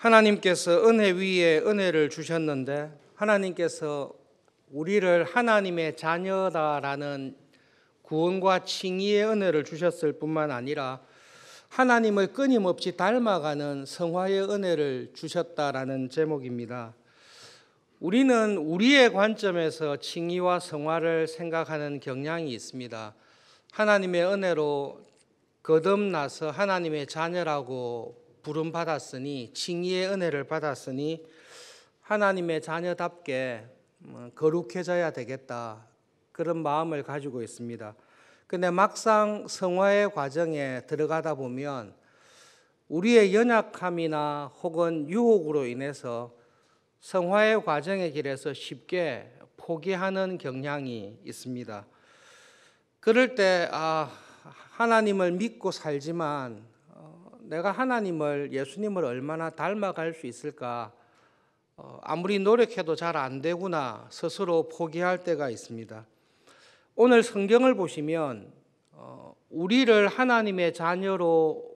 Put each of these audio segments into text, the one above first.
하나님께서 은혜 위에 은혜를 주셨는데 하나님께서 우리를 하나님의 자녀다라는 구원과 칭의의 은혜를 주셨을 뿐만 아니라 하나님을 끊임없이 닮아가는 성화의 은혜를 주셨다라는 제목입니다. 우리는 우리의 관점에서 칭의와 성화를 생각하는 경향이 있습니다. 하나님의 은혜로 거듭나서 하나님의 자녀라고 부름받았으니, 칭의의 은혜를 받았으니 하나님의 자녀답게 거룩해져야 되겠다, 그런 마음을 가지고 있습니다. 근데 막상 성화의 과정에 들어가다 보면 우리의 연약함이나 혹은 유혹으로 인해서 성화의 과정의 길에서 쉽게 포기하는 경향이 있습니다. 그럴 때 하나님을 믿고 살지만 내가 하나님을, 예수님을 얼마나 닮아갈 수 있을까, 아무리 노력해도 잘 안 되구나 스스로 포기할 때가 있습니다. 오늘 성경을 보시면 우리를 하나님의 자녀로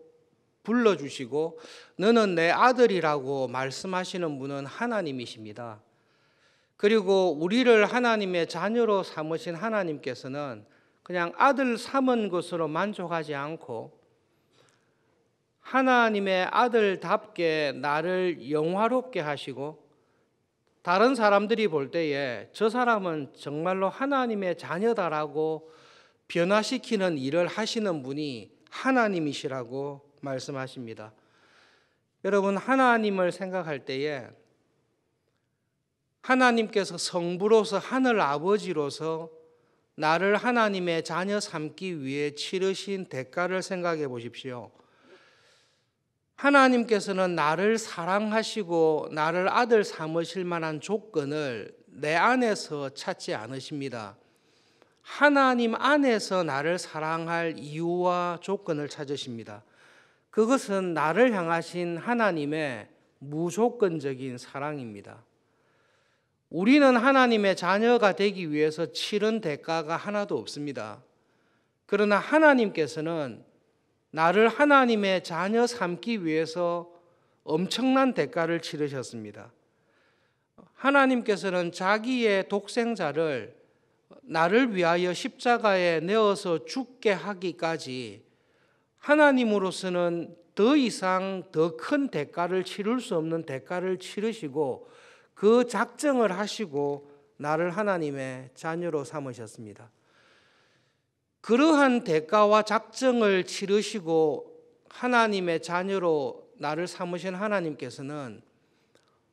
불러주시고 너는 내 아들이라고 말씀하시는 분은 하나님이십니다. 그리고 우리를 하나님의 자녀로 삼으신 하나님께서는 그냥 아들 삼은 것으로 만족하지 않고 하나님의 아들답게 나를 영화롭게 하시고 다른 사람들이 볼 때에 저 사람은 정말로 하나님의 자녀다라고 변화시키는 일을 하시는 분이 하나님이시라고 말씀하십니다. 여러분, 하나님을 생각할 때에 하나님께서 성부로서 하늘 아버지로서 나를 하나님의 자녀 삼기 위해 치르신 대가를 생각해 보십시오. 하나님께서는 나를 사랑하시고 나를 아들 삼으실 만한 조건을 내 안에서 찾지 않으십니다. 하나님 안에서 나를 사랑할 이유와 조건을 찾으십니다. 그것은 나를 향하신 하나님의 무조건적인 사랑입니다. 우리는 하나님의 자녀가 되기 위해서 치른 대가가 하나도 없습니다. 그러나 하나님께서는 나를 하나님의 자녀 삼기 위해서 엄청난 대가를 치르셨습니다. 하나님께서는 자기의 독생자를 나를 위하여 십자가에 내어서 죽게 하기까지 하나님으로서는 더 이상 더 큰 대가를 치를 수 없는 대가를 치르시고 그 작정을 하시고 나를 하나님의 자녀로 삼으셨습니다. 그러한 대가와 작정을 치르시고 하나님의 자녀로 나를 삼으신 하나님께서는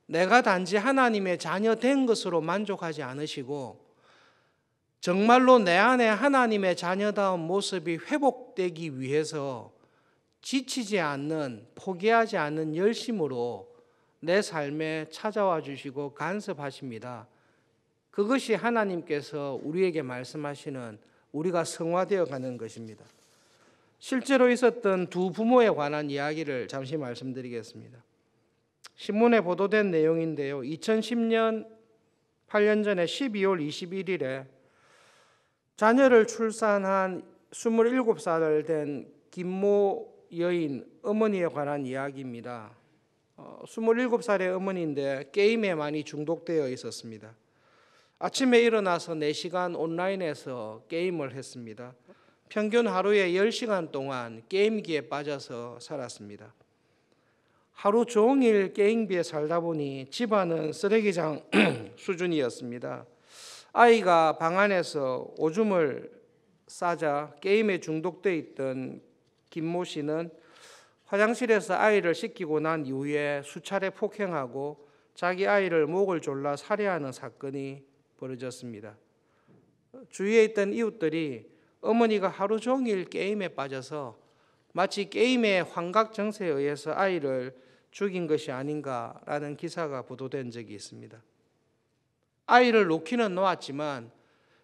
내가 단지 하나님의 자녀 된 것으로 만족하지 않으시고 정말로 내 안에 하나님의 자녀다운 모습이 회복되기 위해서 지치지 않는, 포기하지 않는 열심으로 내 삶에 찾아와 주시고 간섭하십니다. 그것이 하나님께서 우리에게 말씀하시는 우리가 성화되어 가는 것입니다. 실제로 있었던 두 부모에 관한 이야기를 잠시 말씀드리겠습니다. 신문에 보도된 내용인데요. 2010년 8년 전에 12월 21일에 자녀를 출산한 27살 된 김모 여인 어머니에 관한 이야기입니다. 27살의 어머니인데 게임에 많이 중독되어 있었습니다. 아침에 일어나서 4시간 온라인에서 게임을 했습니다. 평균 하루에 10시간 동안 게임기에 빠져서 살았습니다. 하루 종일 게임기에 살다 보니 집안은 쓰레기장 수준이었습니다. 아이가 방 안에서 오줌을 싸자 게임에 중독되어 있던 김모 씨는 화장실에서 아이를 씻기고 난 이후에 수차례 폭행하고 자기 아이를 목을 졸라 살해하는 사건이 벌어졌습니다. 주위에 있던 이웃들이 어머니가 하루 종일 게임에 빠져서 마치 게임의 환각 증세에 의해서 아이를 죽인 것이 아닌가라는 기사가 보도된 적이 있습니다. 아이를 놓기는 놓았지만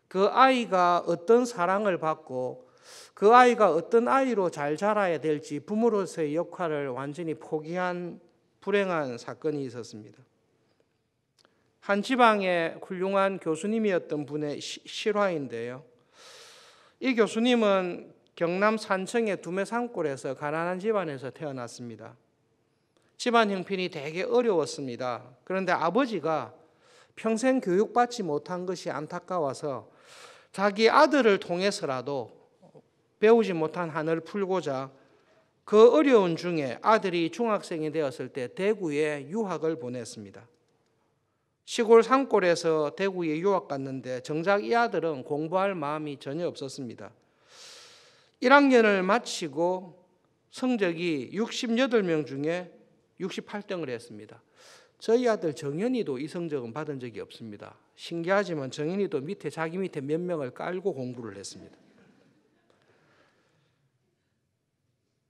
그 아이가 어떤 사랑을 받고 그 아이가 어떤 아이로 잘 자라야 될지 부모로서의 역할을 완전히 포기한 불행한 사건이 있었습니다. 한 지방의 훌륭한 교수님이었던 분의 실화인데요. 이 교수님은 경남 산청의 두메산골에서 가난한 집안에서 태어났습니다. 집안 형편이 되게 어려웠습니다. 그런데 아버지가 평생 교육받지 못한 것이 안타까워서 자기 아들을 통해서라도 배우지 못한 한을 풀고자 그 어려운 중에 아들이 중학생이 되었을 때 대구에 유학을 보냈습니다. 시골 산골에서 대구에 유학 갔는데 정작 이 아들은 공부할 마음이 전혀 없었습니다. 1학년을 마치고 성적이 68명 중에 68등을 했습니다. 저희 아들 정현이도 이 성적은 받은 적이 없습니다. 신기하지만 정현이도 자기 밑에 몇 명을 깔고 공부를 했습니다.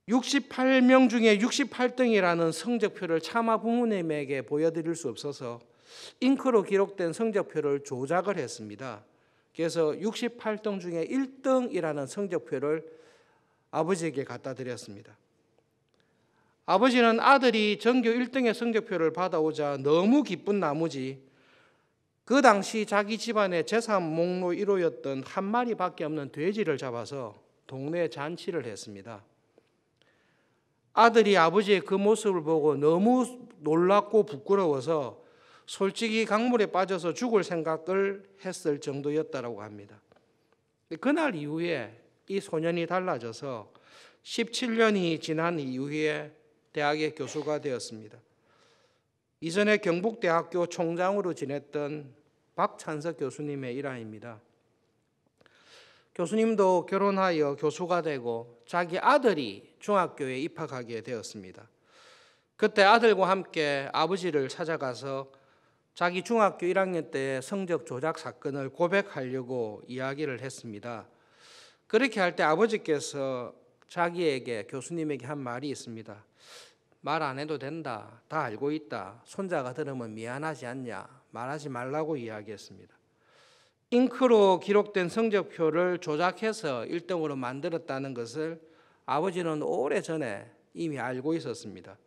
68명 중에 68등이라는 성적표를 차마 부모님에게 보여드릴 수 없어서 잉크로 기록된 성적표를 조작을 했습니다. 그래서 68등 중에 1등이라는 성적표를 아버지에게 갖다 드렸습니다. 아버지는 아들이 전교 1등의 성적표를 받아오자 너무 기쁜 나머지 그 당시 자기 집안의 재산 목록 1호였던 한 마리밖에 없는 돼지를 잡아서 동네에 잔치를 했습니다. 아들이 아버지의 그 모습을 보고 너무 놀랍고 부끄러워서 솔직히 강물에 빠져서 죽을 생각을 했을 정도였다고 합니다. 그날 이후에 이 소년이 달라져서 17년이 지난 이후에 대학의 교수가 되었습니다. 이전에 경북대학교 총장으로 지냈던 박찬석 교수님의 일화입니다. 교수님도 결혼하여 교수가 되고 자기 아들이 중학교에 입학하게 되었습니다. 그때 아들과 함께 아버지를 찾아가서 자기 중학교 1학년 때 성적 조작 사건을 고백하려고 이야기를 했습니다. 그렇게 할 때 아버지께서 자기에게 교수님에게 한 말이 있습니다. 말 안 해도 된다. 다 알고 있다. 손자가 들으면 미안하지 않냐. 말하지 말라고 이야기했습니다. 잉크로 기록된 성적표를 조작해서 1등으로 만들었다는 것을 아버지는 오래전에 이미 알고 있었습니다.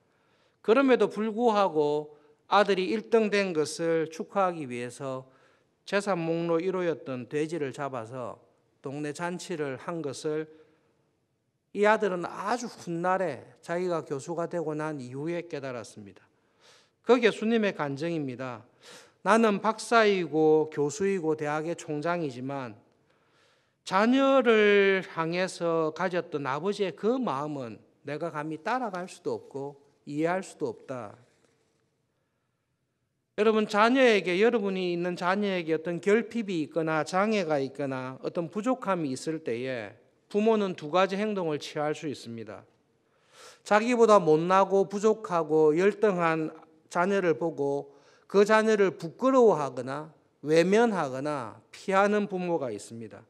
그럼에도 불구하고 아들이 1등 된 것을 축하하기 위해서 재산 목록 1호였던 돼지를 잡아서 동네 잔치를 한 것을 이 아들은 아주 훗날에 자기가 교수가 되고 난 이후에 깨달았습니다. 그 교수님의 간증입니다. 나는 박사이고 교수이고 대학의 총장이지만 자녀를 향해서 가졌던 아버지의 그 마음은 내가 감히 따라갈 수도 없고 이해할 수도 없다. 여러분, 여러분이 있는 자녀에게 어떤 결핍이 있거나 장애가 있거나 어떤 부족함이 있을 때에 부모는 두 가지 행동을 취할 수 있습니다. 자기보다 못나고 부족하고 열등한 자녀를 보고 그 자녀를 부끄러워하거나 외면하거나 피하는 부모가 있습니다.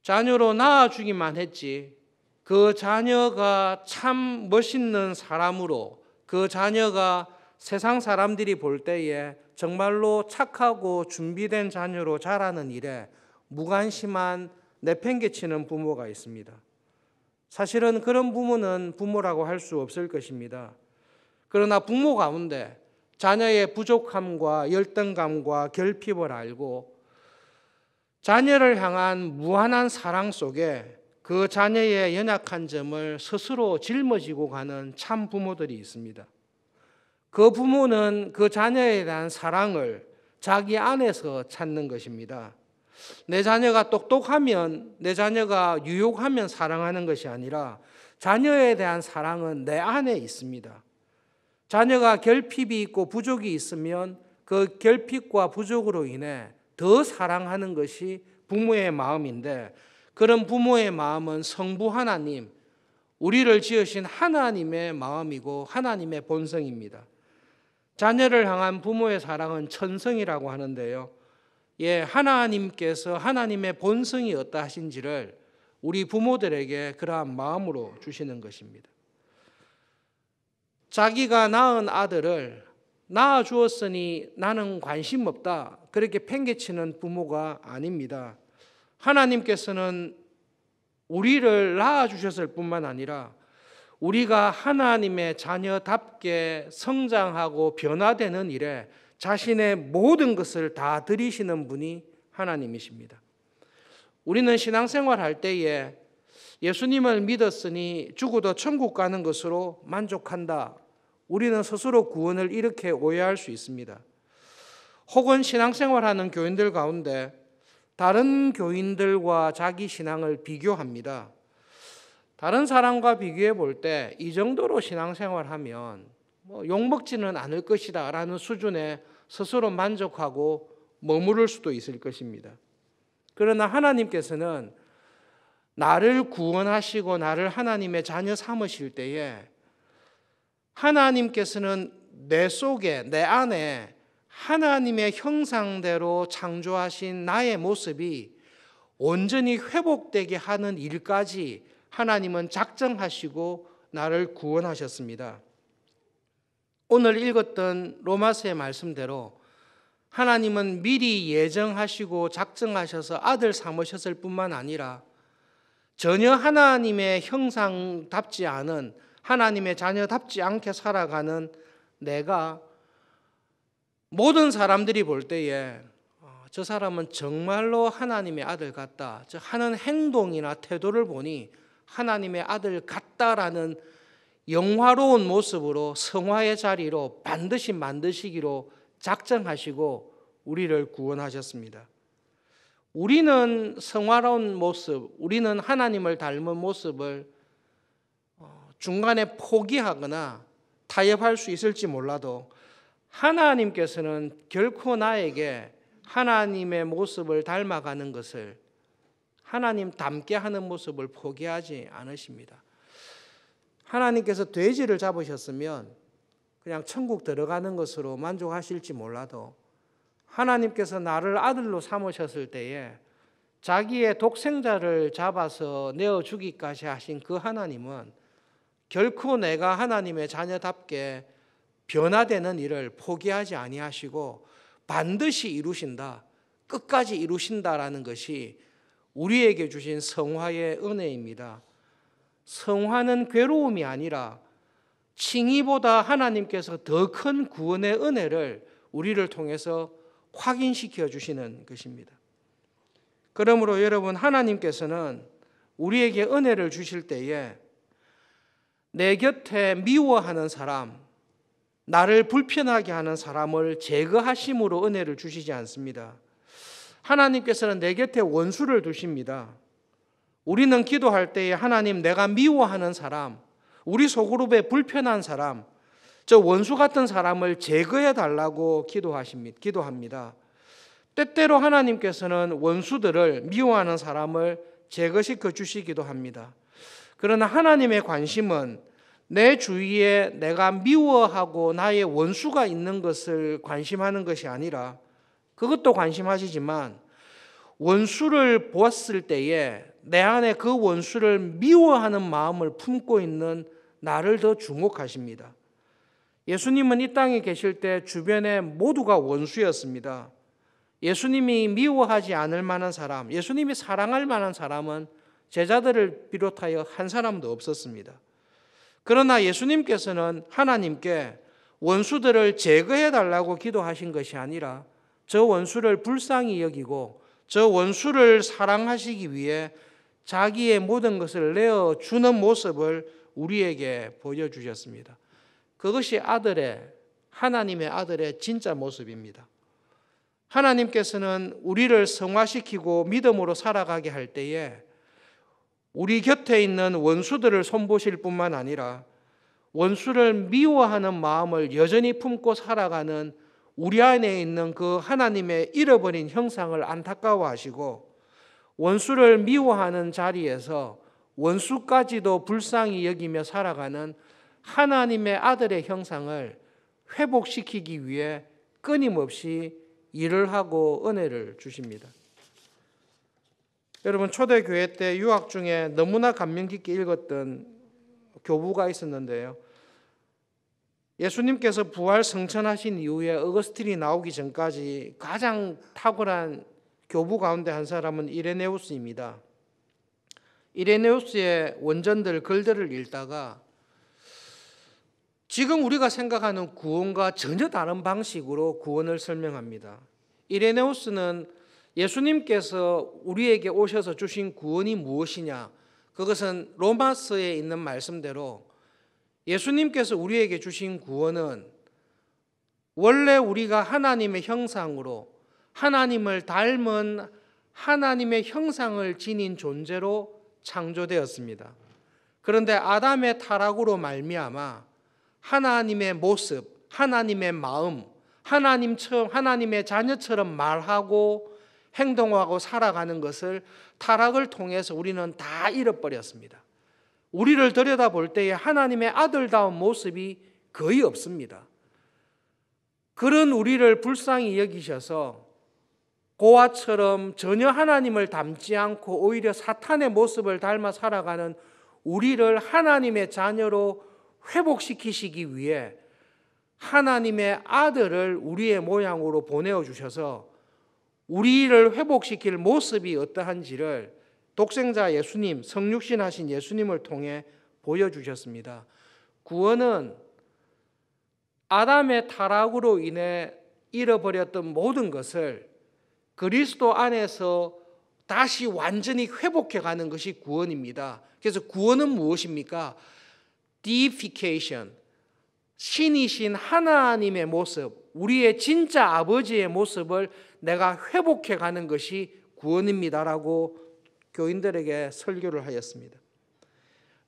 자녀로 낳아주기만 했지 그 자녀가 참 멋있는 사람으로 그 자녀가 세상 사람들이 볼 때에 정말로 착하고 준비된 자녀로 자라는 일에 무관심한 내팽개치는 부모가 있습니다. 사실은 그런 부모는 부모라고 할 수 없을 것입니다. 그러나 부모 가운데 자녀의 부족함과 열등감과 결핍을 알고 자녀를 향한 무한한 사랑 속에 그 자녀의 연약한 점을 스스로 짊어지고 가는 참 부모들이 있습니다. 그 부모는 그 자녀에 대한 사랑을 자기 안에서 찾는 것입니다. 내 자녀가 똑똑하면, 내 자녀가 유욕하면 사랑하는 것이 아니라 자녀에 대한 사랑은 내 안에 있습니다. 자녀가 결핍이 있고 부족이 있으면 그 결핍과 부족으로 인해 더 사랑하는 것이 부모의 마음인데, 그런 부모의 마음은 성부 하나님, 우리를 지으신 하나님의 마음이고 하나님의 본성입니다. 자녀를 향한 부모의 사랑은 천성이라고 하는데요. 하나님께서 하나님의 본성이 어떠하신지를 우리 부모들에게 그러한 마음으로 주시는 것입니다. 자기가 낳은 아들을 낳아주었으니 나는 관심 없다, 그렇게 팽개치는 부모가 아닙니다. 하나님께서는 우리를 낳아주셨을 뿐만 아니라 우리가 하나님의 자녀답게 성장하고 변화되는 일에 자신의 모든 것을 다 드리시는 분이 하나님이십니다. 우리는 신앙생활 할 때에 예수님을 믿었으니 죽어도 천국 가는 것으로 만족한다. 우리는 스스로 구원을 이렇게 오해할 수 있습니다. 혹은 신앙생활하는 교인들 가운데 다른 교인들과 자기 신앙을 비교합니다. 다른 사람과 비교해 볼 때 이 정도로 신앙생활하면 욕먹지는 않을 것이다 라는 수준에 스스로 만족하고 머무를 수도 있을 것입니다. 그러나 하나님께서는 나를 구원하시고 나를 하나님의 자녀 삼으실 때에 하나님께서는 내 속에, 내 안에 하나님의 형상대로 창조하신 나의 모습이 온전히 회복되게 하는 일까지 하나님은 작정하시고 나를 구원하셨습니다. 오늘 읽었던 로마서의 말씀대로 하나님은 미리 예정하시고 작정하셔서 아들 삼으셨을 뿐만 아니라 전혀 하나님의 형상답지 않은, 하나님의 자녀답지 않게 살아가는 내가 모든 사람들이 볼 때에 저 사람은 정말로 하나님의 아들 같다, 저 하는 행동이나 태도를 보니 하나님의 아들 같다라는 영화로운 모습으로 성화의 자리로 반드시 만드시기로 작정하시고 우리를 구원하셨습니다. 우리는 성화로운 모습, 우리는 하나님을 닮은 모습을 중간에 포기하거나 타협할 수 있을지 몰라도 하나님께서는 결코 나에게 하나님의 모습을 닮아가는 것을, 하나님 닮게 하는 모습을 포기하지 않으십니다. 하나님께서 돼지를 잡으셨으면 그냥 천국 들어가는 것으로 만족하실지 몰라도 하나님께서 나를 아들로 삼으셨을 때에 자기의 독생자를 잡아서 내어 주기까지 하신 그 하나님은 결코 내가 하나님의 자녀답게 변화되는 일을 포기하지 아니하시고 반드시 이루신다, 끝까지 이루신다라는 것이 우리에게 주신 성화의 은혜입니다. 성화는 괴로움이 아니라 칭의보다 하나님께서 더 큰 구원의 은혜를 우리를 통해서 확인시켜 주시는 것입니다. 그러므로 여러분, 하나님께서는 우리에게 은혜를 주실 때에 내 곁에 미워하는 사람, 나를 불편하게 하는 사람을 제거하심으로 은혜를 주시지 않습니다. 하나님께서는 내 곁에 원수를 두십니다. 우리는 기도할 때에 하나님, 내가 미워하는 사람, 우리 소그룹에 불편한 사람, 저 원수 같은 사람을 제거해 달라고 기도합니다. 때때로 하나님께서는 원수들을, 미워하는 사람을 제거시켜 주시기도 합니다. 그러나 하나님의 관심은 내 주위에 내가 미워하고 나의 원수가 있는 것을 관심하는 것이 아니라, 그것도 관심하시지만 원수를 보았을 때에 내 안에 그 원수를 미워하는 마음을 품고 있는 나를 더 주목하십니다. 예수님은 이 땅에 계실 때 주변에 모두가 원수였습니다. 예수님이 미워하지 않을 만한 사람, 예수님이 사랑할 만한 사람은 제자들을 비롯하여 한 사람도 없었습니다. 그러나 예수님께서는 하나님께 원수들을 제거해 달라고 기도하신 것이 아니라 저 원수를 불쌍히 여기고 저 원수를 사랑하시기 위해 자기의 모든 것을 내어주는 모습을 우리에게 보여주셨습니다. 그것이 하나님의 아들의 진짜 모습입니다. 하나님께서는 우리를 성화시키고 믿음으로 살아가게 할 때에 우리 곁에 있는 원수들을 손보실 뿐만 아니라 원수를 미워하는 마음을 여전히 품고 살아가는 우리 안에 있는 그 하나님의 잃어버린 형상을 안타까워하시고 원수를 미워하는 자리에서 원수까지도 불쌍히 여기며 살아가는 하나님의 아들의 형상을 회복시키기 위해 끊임없이 일을 하고 은혜를 주십니다. 여러분, 초대교회 때 유학 중에 너무나 감명 깊게 읽었던 교부가 있었는데요. 예수님께서 부활 성천하신 이후에 어거스틴이 나오기 전까지 가장 탁월한 교부 가운데 한 사람은 이레네우스입니다. 이레네우스의 원전들, 글들을 읽다가 지금 우리가 생각하는 구원과 전혀 다른 방식으로 구원을 설명합니다. 이레네우스는 예수님께서 우리에게 오셔서 주신 구원이 무엇이냐, 그것은 로마서에 있는 말씀대로 예수님께서 우리에게 주신 구원은 원래 우리가 하나님의 형상으로 하나님을 닮은 하나님의 형상을 지닌 존재로 창조되었습니다. 그런데 아담의 타락으로 말미암아 하나님의 모습, 하나님의 마음, 하나님의 자녀처럼 말하고 행동하고 살아가는 것을 타락을 통해서 우리는 다 잃어버렸습니다. 우리를 들여다볼 때에 하나님의 아들다운 모습이 거의 없습니다. 그런 우리를 불쌍히 여기셔서 고아처럼 전혀 하나님을 닮지 않고 오히려 사탄의 모습을 닮아 살아가는 우리를 하나님의 자녀로 회복시키시기 위해 하나님의 아들을 우리의 모양으로 보내어 주셔서 우리를 회복시킬 모습이 어떠한지를 독생자 예수님, 성육신하신 예수님을 통해 보여주셨습니다. 구원은 아담의 타락으로 인해 잃어버렸던 모든 것을 그리스도 안에서 다시 완전히 회복해가는 것이 구원입니다. 그래서 구원은 무엇입니까? deification, 신이신 하나님의 모습, 우리의 진짜 아버지의 모습을 내가 회복해가는 것이 구원입니다라고 교인들에게 설교를 하였습니다.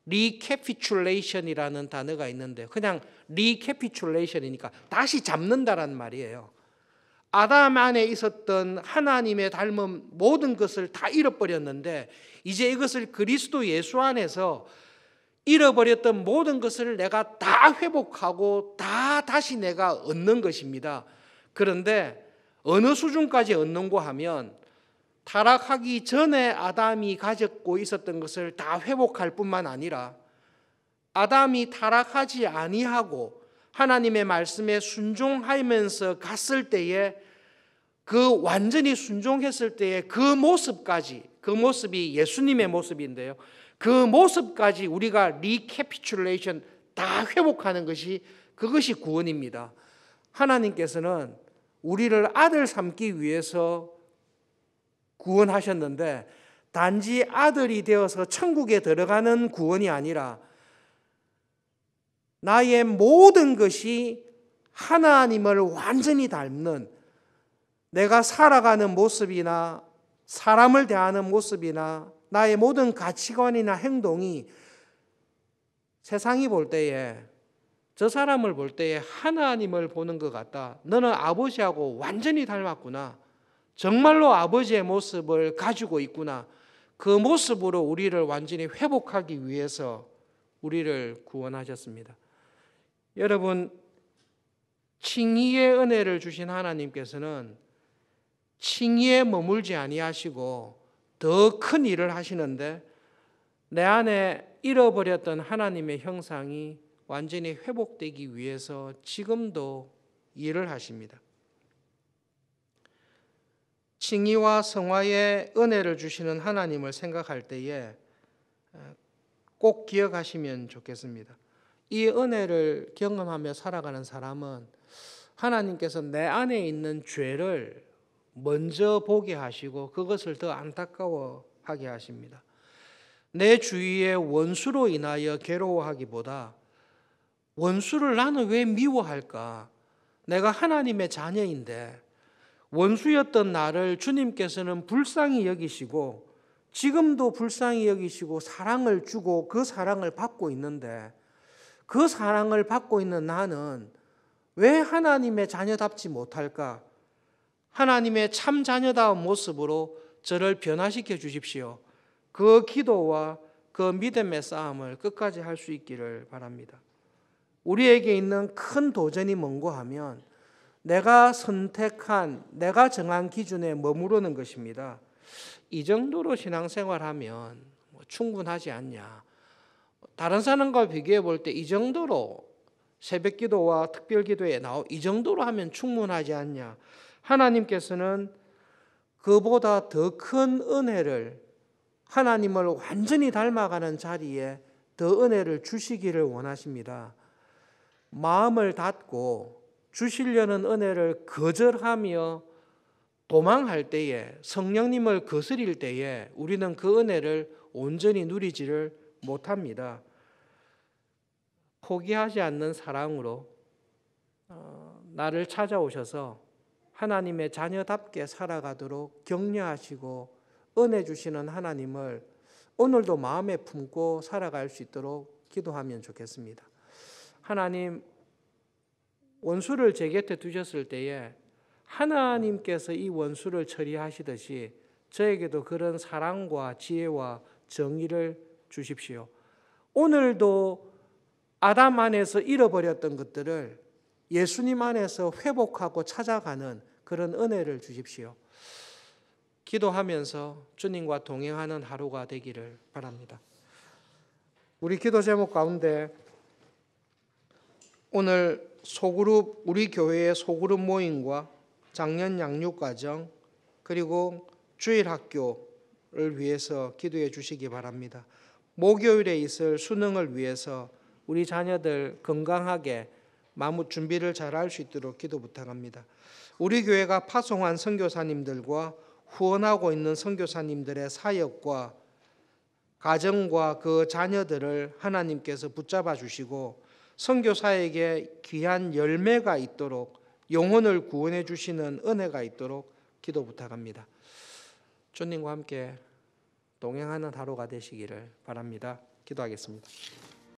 recapitulation이라는 단어가 있는데 그냥 recapitulation이니까 다시 잡는다라는 말이에요. 아담 안에 있었던 하나님의 닮은 모든 것을 다 잃어버렸는데 이제 이것을 그리스도 예수 안에서 잃어버렸던 모든 것을 내가 다 회복하고 다시 내가 얻는 것입니다. 그런데 어느 수준까지 얻는고 하면 타락하기 전에 아담이 가졌고 있었던 것을 다 회복할 뿐만 아니라 아담이 타락하지 아니하고 하나님의 말씀에 순종하면서 갔을 때에 그 완전히 순종했을 때에 그 모습까지, 그 모습이 예수님의 모습인데요. 그 모습까지 우리가 리캐피출레이션 다 회복하는 것이 그것이 구원입니다. 하나님께서는 우리를 아들 삼기 위해서 구원하셨는데 단지 아들이 되어서 천국에 들어가는 구원이 아니라 나의 모든 것이 하나님을 완전히 닮는 내가 살아가는 모습이나 사람을 대하는 모습이나 나의 모든 가치관이나 행동이 세상이 볼 때에 저 사람을 볼 때에 하나님을 보는 것 같다. 너는 아버지하고 완전히 닮았구나. 정말로 아버지의 모습을 가지고 있구나. 그 모습으로 우리를 완전히 회복하기 위해서 우리를 구원하셨습니다. 여러분, 칭의의 은혜를 주신 하나님께서는 칭의에 머물지 아니하시고 더 큰 일을 하시는데 내 안에 잃어버렸던 하나님의 형상이 완전히 회복되기 위해서 지금도 일을 하십니다. 칭의와 성화의 은혜를 주시는 하나님을 생각할 때에 꼭 기억하시면 좋겠습니다. 이 은혜를 경험하며 살아가는 사람은 하나님께서 내 안에 있는 죄를 먼저 보게 하시고 그것을 더 안타까워하게 하십니다. 내 주위의 원수로 인하여 괴로워하기보다 원수를 나는 왜 미워할까? 내가 하나님의 자녀인데 원수였던 나를 주님께서는 불쌍히 여기시고 지금도 불쌍히 여기시고 사랑을 주고 그 사랑을 받고 있는데 그 사랑을 받고 있는 나는 왜 하나님의 자녀답지 못할까? 하나님의 참 자녀다운 모습으로 저를 변화시켜 주십시오. 그 기도와 그 믿음의 싸움을 끝까지 할 수 있기를 바랍니다. 우리에게 있는 큰 도전이 뭔고 하면 내가 선택한, 내가 정한 기준에 머무르는 것입니다. 이 정도로 신앙생활하면 충분하지 않냐. 다른 사람과 비교해 볼 때 이 정도로 새벽기도와 특별기도에 이 정도로 하면 충분하지 않냐. 하나님께서는 그보다 더 큰 은혜를 하나님을 완전히 닮아가는 자리에 더 은혜를 주시기를 원하십니다. 마음을 닫고 주시려는 은혜를 거절하며 도망할 때에, 성령님을 거스릴 때에 우리는 그 은혜를 온전히 누리지를 못합니다. 포기하지 않는 사랑으로 나를 찾아오셔서 하나님의 자녀답게 살아가도록 격려하시고 은혜 주시는 하나님을 오늘도 마음에 품고 살아갈 수 있도록 기도하면 좋겠습니다. 하나님, 원수를 제 곁에 두셨을 때에 하나님께서 이 원수를 처리하시듯이 저에게도 그런 사랑과 지혜와 정의를 주십시오. 오늘도 아담 안에서 잃어버렸던 것들을 예수님 안에서 회복하고 찾아가는 그런 은혜를 주십시오. 기도하면서 주님과 동행하는 하루가 되기를 바랍니다. 우리 기도 제목 가운데 오늘 소그룹, 우리 교회의 소그룹 모임과 작년 양육과정 그리고 주일학교를 위해서 기도해 주시기 바랍니다. 목요일에 있을 수능을 위해서 우리 자녀들 건강하게 마무 준비를 잘할 수 있도록 기도 부탁합니다. 우리 교회가 파송한 선교사님들과 후원하고 있는 선교사님들의 사역과 가정과 그 자녀들을 하나님께서 붙잡아 주시고 선교사에게 귀한 열매가 있도록 영혼을 구원해 주시는 은혜가 있도록 기도 부탁합니다. 주님과 함께 동행하는 하루가 되시기를 바랍니다. 기도하겠습니다.